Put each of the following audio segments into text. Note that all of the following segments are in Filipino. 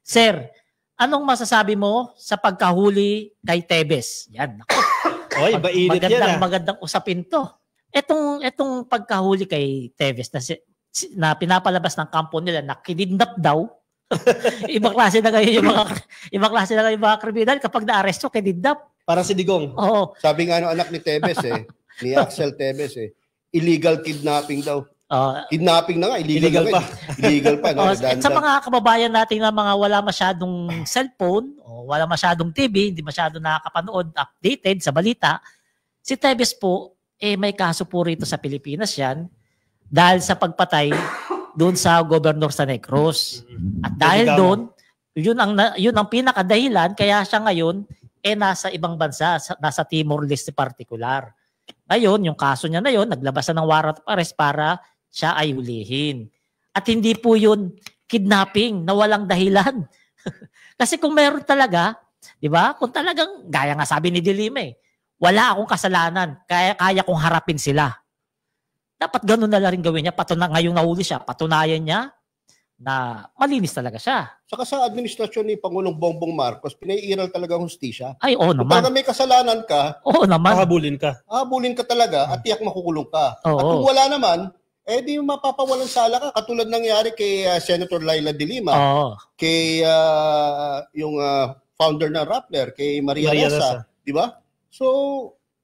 Sir, anong masasabi mo sa pagkahuli kay Tevez? Yan. Oy, mainit yan. Magandang usapin to. Etong pagkahuli kay Tevez na pinapalabas ng kampo nila na kinidnap daw. Ibang klase na kayo ibang klase na kayo mga kriminal kapag na-aresto kinidnap. Parang si Digong. Oo. Sabi nga ng anak ni Tevez ni Axel Tevez illegal kidnapping daw. Kidnapping na nga, illegal pa. Illegal pa. No? At sa mga kababayan natin na mga wala masyadong cellphone, o wala masyadong TV, hindi masyadong nakakapanood, updated sa balita, si Tevez po, may kaso po rito sa Pilipinas yan dahil sa pagpatay doon sa Gobernador sa Negros. At dahil doon, yun ang pinakadahilan, kaya siya ngayon, nasa ibang bansa, nasa Timor-Leste particular. Ngayon, yung kaso niya na yun, naglabas na ng warrant of arrest para siya ay hulihin. At hindi po yun kidnapping na walang dahilan. Kasi kung meron talaga, di ba? Kung talagang, gaya nga sabi ni Dilime, wala akong kasalanan, kaya kong harapin sila. Dapat ganun na lang rin gawin niya. Ngayong nahuli siya, patunayan niya na malinis talaga siya. Saka sa administrasyon ni Pangulong Bongbong Marcos, pinaiiral talaga ang hustisya. Ay, oo naman. Kung talaga may kasalanan ka, oo naman. Habulin ka talaga at tiyak makukulong ka. Oo. At kung wala naman, di mapapawalan sala ka. Katulad nangyari kay Senator Laila de Lima, kay yung founder ng Rappler, kay Maria Ressa. Di ba? So,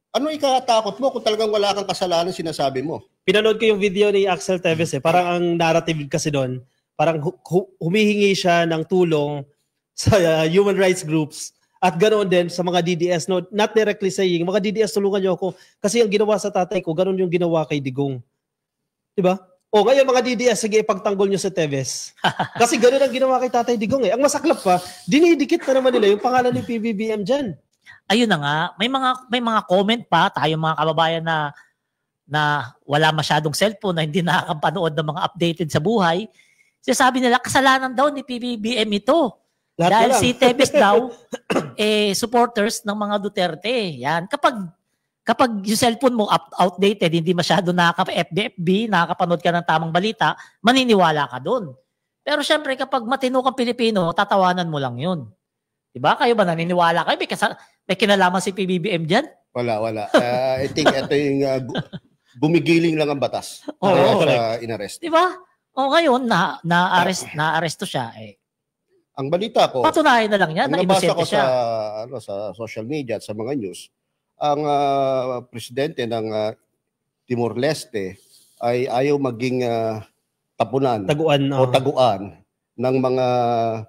ano ikatakot mo kung talagang wala kang kasalanan sinasabi mo? Pinanood ko yung video ni Axel Tevez Parang ang narrative kasi doon, parang humihingi siya ng tulong sa human rights groups at ganoon din sa mga DDS. No, not directly saying, mga DDS tulungan niyo ako kasi ang ginawa sa tatay ko, ganoon yung ginawa kay Digong. Diba? O ngayon mga DDS, sige ipagtanggol nyo sa Tevez. Kasi ganoon ang ginawa kay tatay Digong Ang masaklap pa, dinidikit na naman nila yung pangalan ni PBBM dyan. Ayun na nga, may mga comment pa tayo mga kababayan na wala masyadong cellphone, na hindi nakakapanood ng mga updated sa buhay. Sabi nila, kasalanan daw ni PBBM ito. Dahil si Tevez daw, supporters ng mga Duterte. Yan. Kapag yung cellphone mo outdated, hindi masyado nakaka-FB, nakakapanood ka ng tamang balita, maniniwala ka doon. Pero syempre, kapag matino kang Pilipino, tatawanan mo lang yun. Diba? Kayo ba naniniwala kayo? May kinalaman si PBBM dyan? Wala. I think ito yung bumigiling lang ang batas. Sa inarrest. Diba? O ngayon, na-aresto siya. Ang balita ko, patunayan na lang yan na inosente siya. Sa social media at sa mga news, ang presidente ng Timor-Leste ay ayaw maging taguan ng mga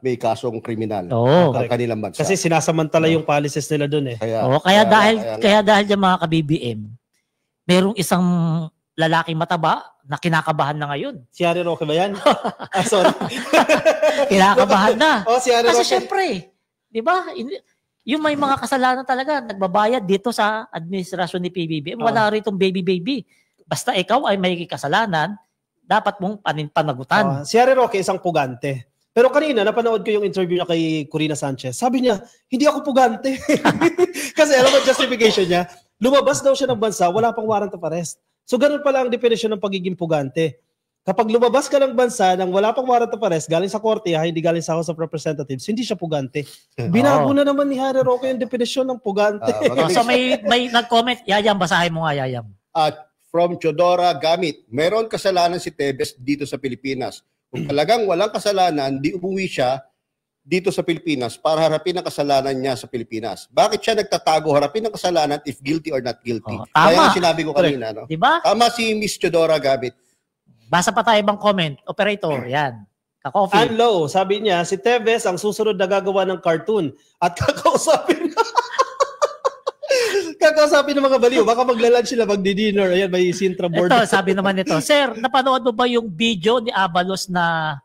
may kasong kriminal ng kanilang bansa. Kasi sinasamantala yung policies nila doon Kaya dahil yung mga ka-BBM, merong isang lalaking mataba na kinakabahan na ngayon. Si Harry Roque ba yan? Sorry. Kinakabahan na. Si Harry Roque. Kasi syempre, di ba, yung may mga kasalanan talaga, nagbabayad dito sa administrasyon ni PBBM. Wala rin itong baby. Basta ikaw ay may kasalanan, dapat mong panagutan. Si Harry Roque isang pugante. Pero kanina, napanood ko yung interview niya kay Corina Sanchez. Sabi niya, hindi ako pugante. Kasi alam mo, justification niya, lumabas daw siya ng bansa, wala pang warrant of arrest. So ganun pala ang definisyon ng pagiging pugante. Kapag lumabas ka ng bansa nang wala pang warrant of arrest, galing sa korte, hindi galing sa House of Representatives, hindi siya pugante. Binago na naman ni Harry Roque yung definisyon ng pugante. So may nag-comment, Yayam, basahin mo nga, Yayam. From Chodora Gamit, meron kasalanan si Tevez dito sa Pilipinas. Kung talagang walang kasalanan, di umuwi siya dito sa Pilipinas para harapin ang kasalanan niya sa Pilipinas. Bakit siya nagtatago harapin ang kasalanan if guilty or not guilty? Kaya nga sinabi ko kanina. No? Diba? Tama si Miss Chodora Gamit. Basa pa tayo ibang comment. Operator, yan. Ka-coffee. Anlo, sabi niya, si Tevez ang susunod na gagawa ng cartoon at kakausapin ng mga baliw. Baka maglalunch sila, magdi-dinner. Ayan, may Sintra board. Ito, sabi naman ito, Sir, napanood mo ba yung video ni Abalos na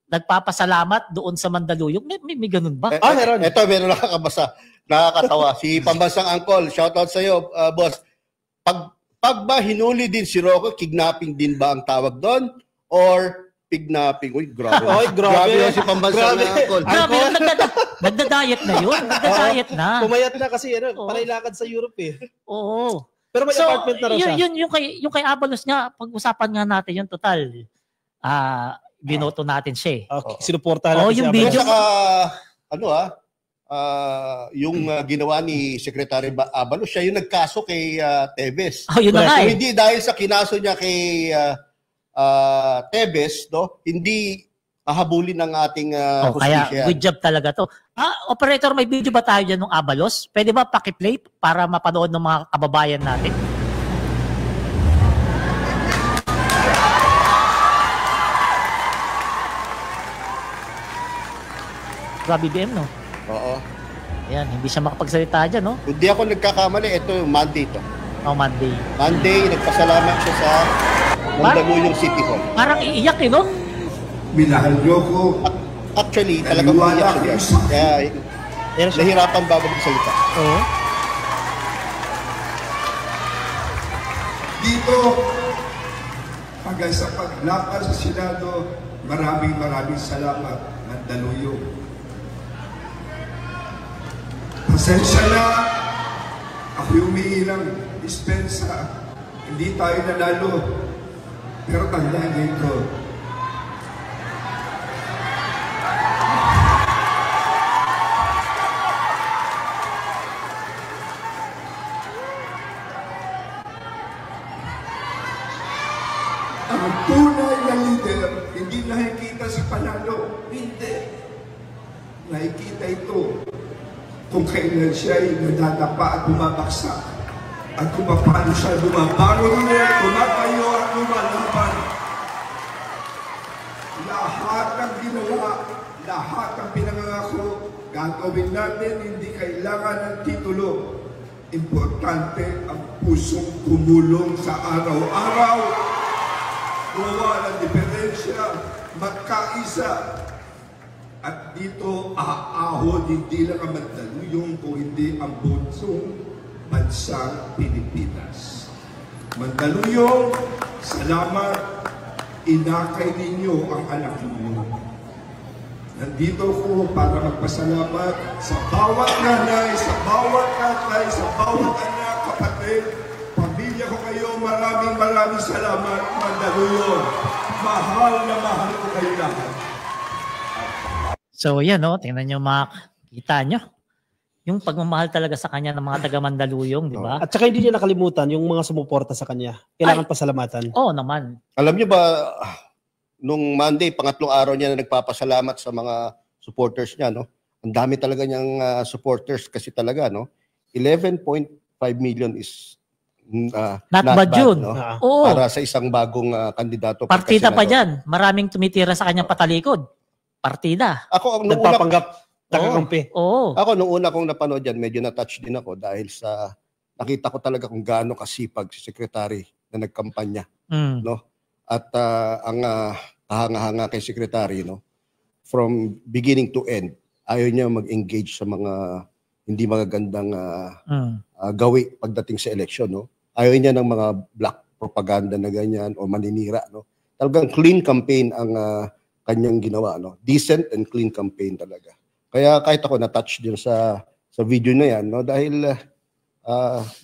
nagpapasalamat doon sa Mandaluyong? May ganun ba? Meron. Ito, meron nakakabasa. Nakakatawa. Si Pambansang Angkol, shoutout sa iyo, boss. Pag ba hinuli din si Rocco, kidnapping din ba ang tawag doon? Or kidnapping? Uy, grabe. Grabe si Pambansang Angkol. Grabe, nagda-diet na yun. Nagda-diet na. Pumayat na kasi, panay lakad sa Europe eh. Oo. Pero may apartment na raw siya. Yung kay Abalos nga, pag-usapan nga natin yung total. binoto natin siya eh. Okay, sinuportahan natin yung si video. Abalos. Yung ginawa ni Secretary Abalos, siya yung nagkaso kay Tevez. Yun na nga So, eh. hindi dahil sa kinaso niya kay Tevez, no, hindi hahabulin ng ating Kaya hustisya. good job talaga to. Operator, may video ba tayo dyan ng Abalos? Pwede ba pakiplay para mapanood ng mga kababayan natin? Grabe BM, no? Oo. Ayan, hindi siya makapagsalita dyan, no? Hindi ako nagkakamali, ito yung Monday to. Monday. Monday, nagpasalamat siya sa Mandaluyong City Hall. Parang iiyak eh, no? Minahal niyo ko. Actually, talagang umiyak siya. Kaya, nahirapan ba magsalita? Oo. Dito, hanggang sa paglakad sa Senado, maraming salamat, Mandaluyong. Pasensya na, ako humingi ng dispensa. Hindi tayo nanalo. Pero tandaan dito, ang tunay na leader, hindi nakikita sa panalo. Hindi. Nakikita ito kung kailan siya ay nadadapa at bumabaksak. At kung paano siya bumabangon ulit, tumatayo at lumalaban. Lahat ng ginawa, lahat ng pinangangako, gagawin natin, hindi kailangan ng titulo. Importante ang pusong tumulong sa araw-araw. Gawa ng diferensya, magkaisa. At dito, aahon hindi lang ang Mandaluyong kung hindi ang bunsong bansang Pilipinas. Mandaluyong, salamat, inakay ninyo ang anak ninyo. Nandito ko para magpasalamat sa bawat nanay, sa bawat tatay, sa bawat anak, kapatid, pamilya ko kayo, maraming salamat, Mandaluyong. Mahal na mahal ko kayo lahat. So yan, no? Tingnan nyo kita nyo. Yung pagmamahal talaga sa kanya ng mga taga Mandaluyong, di ba? At saka hindi niya nakalimutan yung mga sumuporta sa kanya. Kailangan pasalamatan. Oo naman. Alam niyo ba, nung Monday, pangatlong araw niya na nagpapasalamat sa mga supporters niya, no? Ang dami talaga niyang supporters kasi talaga, no? 11.5 million is Not bad yun. no? Oo. Para sa isang bagong kandidato. Partida pa dyan. Maraming tumitira sa kanyang patalikod. Partida. Ako, nung una, Nagpapanggap, nakakampi. Oo. ako, nung una kong napanood yan, medyo na-touch din ako dahil sa nakita ko talaga kung gaano kasipag si Secretary na nagkampanya. Mm. No? At ang hanga-hanga kay Secretary, no? From beginning to end, ayaw niya mag-engage sa mga hindi magagandang gawi pagdating sa eleksyon. No? Ayaw niya ng mga black propaganda na ganyan o maninira. No? Talagang clean campaign ang kanyang ginawa. No? Decent and clean campaign talaga. Kaya kahit ako na-touch din sa video na yan, no? Dahil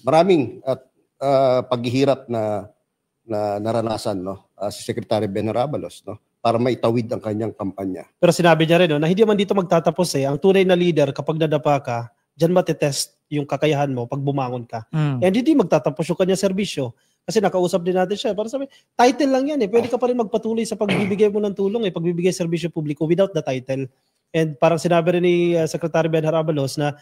maraming paghihirap na naranasan, no? Si Secretary Ben Arabalos, no? Para maitawid ang kanyang kampanya. Pero sinabi niya rin, no, na hindi man dito magtatapos eh. Ang tunay na leader, kapag nadapa ka, dyan matitest yung kakayahan mo pag bumangon ka. And hindi magtatapos yung kanyang serbisyo. Kasi nakausap din natin siya. Para sabi, title lang yan eh. Pwede ka pa rin magpatuloy sa pagbibigay mo ng tulong eh. Pagbibigay serbisyo publiko without the title. And parang sinabi rin ni Secretary Ben Arabalos na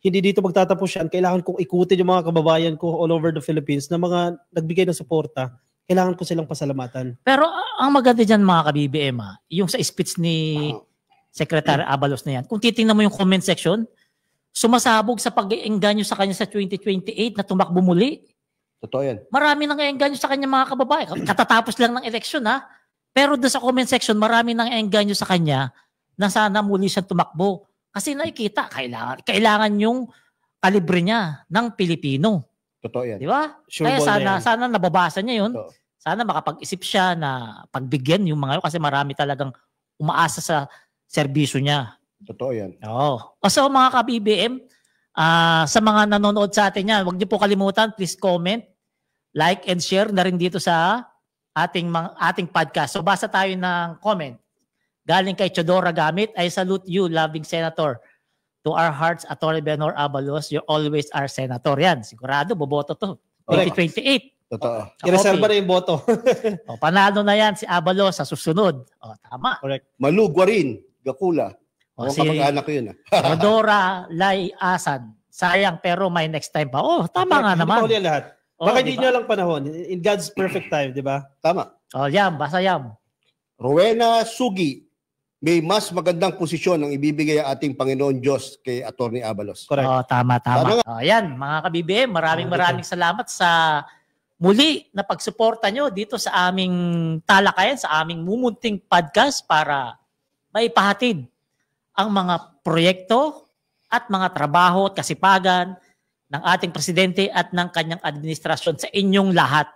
hindi dito magtatapos yan. Kailangan kong ikutin yung mga kababayan ko all over the Philippines na mga nagbigay ng suporta. Kailangan ko silang pasalamatan. Pero ang maganda dyan mga ka-BBM, yung sa speech ni Secretary Abalos na yan, kung titingnan mo yung comment section, sumasabog sa pag-engganyo sa kanya sa 2028 na tumakbo muli. Totoo yan. Marami nang engganyo sa kanya mga kababayan. Katatapos lang ng eleksyon Pero doon sa comment section, marami nang engganyo sa kanya na sana muli siyang tumakbo. Kasi nakikita, kailangan yung kalibre niya ng Pilipino. Totoo yan. Di ba? Sure Kaya ball na yan. sana nababasa niya yun. Totoo. Sana makapag-isip siya na pagbigyan yung mga yun kasi marami talagang umaasa sa serbisyo niya. Totoo yan. Oo. So mga ka-BBM, sa mga nanonood sa atin yan, huwag niyo po kalimutan, please comment, like and share na rin dito sa ating podcast. So basa tayo ng comment. Galing kay Chodora Gamit, I salute you, loving Senator. To our hearts, Atty. Benhur Abalos, you always are Senator. Yan, sigurado, boboto to. 2028. Totoo. I-reserve na yung boto. Panalo na yan si Abalos sa susunod. Tama. Correct. Malugwa rin, Gakula. Si kamag-anak ko yun. Rodora Lai Asan. Sayang pero may next time pa. Tama nga naman. Hindi pa huli ang lahat. Baka hindi nyo lang panahon. In God's perfect time, di ba? Tama. Basa yam. Rowena Sugi, may mas magandang posisyon ang ibibigay ang ating Panginoon Diyos kay Atty. Abalos. Correct. Tama. Yan, mga ka-BBM, maraming salamat sa muli na pagsuporta nyo dito sa aming talakayan, sa aming mumunting podcast para maipahatid ang mga proyekto at mga trabaho at kasipagan ng ating presidente at ng kanyang administrasyon sa inyong lahat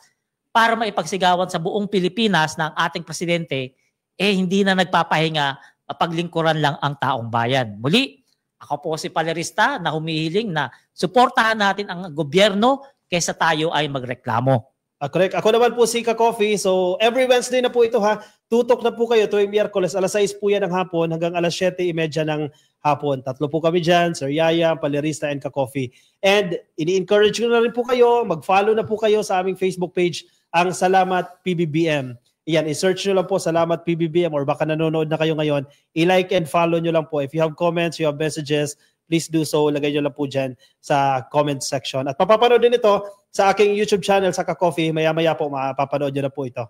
para maipagsigawan sa buong Pilipinas na ang ating presidente hindi na nagpapahinga, mapaglingkuran lang ang taong bayan. Muli, ako po si Palerista na humihiling na suportahan natin ang gobyerno kaysa tayo ay magreklamo. Correct. Ako naman po si Ka-Coffee. So every Wednesday na po ito ha. Tutok na po kayo tuwing Miyerkules. Alas 6 po yan ng hapon hanggang alas 7:30 ng hapon. Tatlo po kami dyan. Sir Yaya, Palerista, and Ka-Coffee. And ini-encourage ko na rin po kayo. Mag-follow na po kayo sa aming Facebook page, ang Salamat PBBM. Iyan, i-search nyo lang po Salamat PBBM or baka nanonood na kayo ngayon. I-like and follow nyo lang po. If you have comments, you have messages, please do so. Lagay nyo lang po dyan sa comment section. At papapanood din ito sa aking YouTube channel sa Ka-Coffee. Maya-maya po mapapanood nyo na po ito.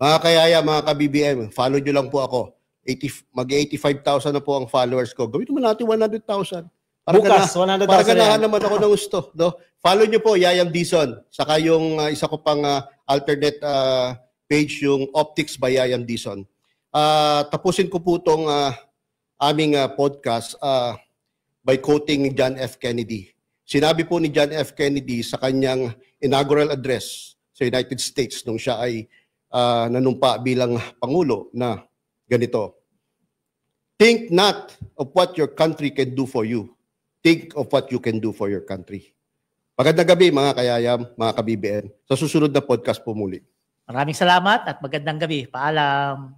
Mga kayaya, mga ka-BBM, follow nyo lang po ako. Mag-85,000 na po ang followers ko. Gawin mo natin 100,000. Bukas, 100,000 para ganahan naman ako ng gusto. No? Follow nyo po, Yayam Dizon. Saka yung isa ko pang alternate page, yung Optics by Yayam Dizon. Tapusin ko po itong aming podcast by quoting ni John F. Kennedy. Sinabi po ni John F. Kennedy sa kanyang inaugural address sa United States nung siya ay nanumpa bilang Pangulo na ganito. Think not of what your country can do for you. Think of what you can do for your country. Magandang gabi mga kayayam, mga ka-BBM. Sa susunod na podcast po muli. Maraming salamat at magandang gabi. Paalam.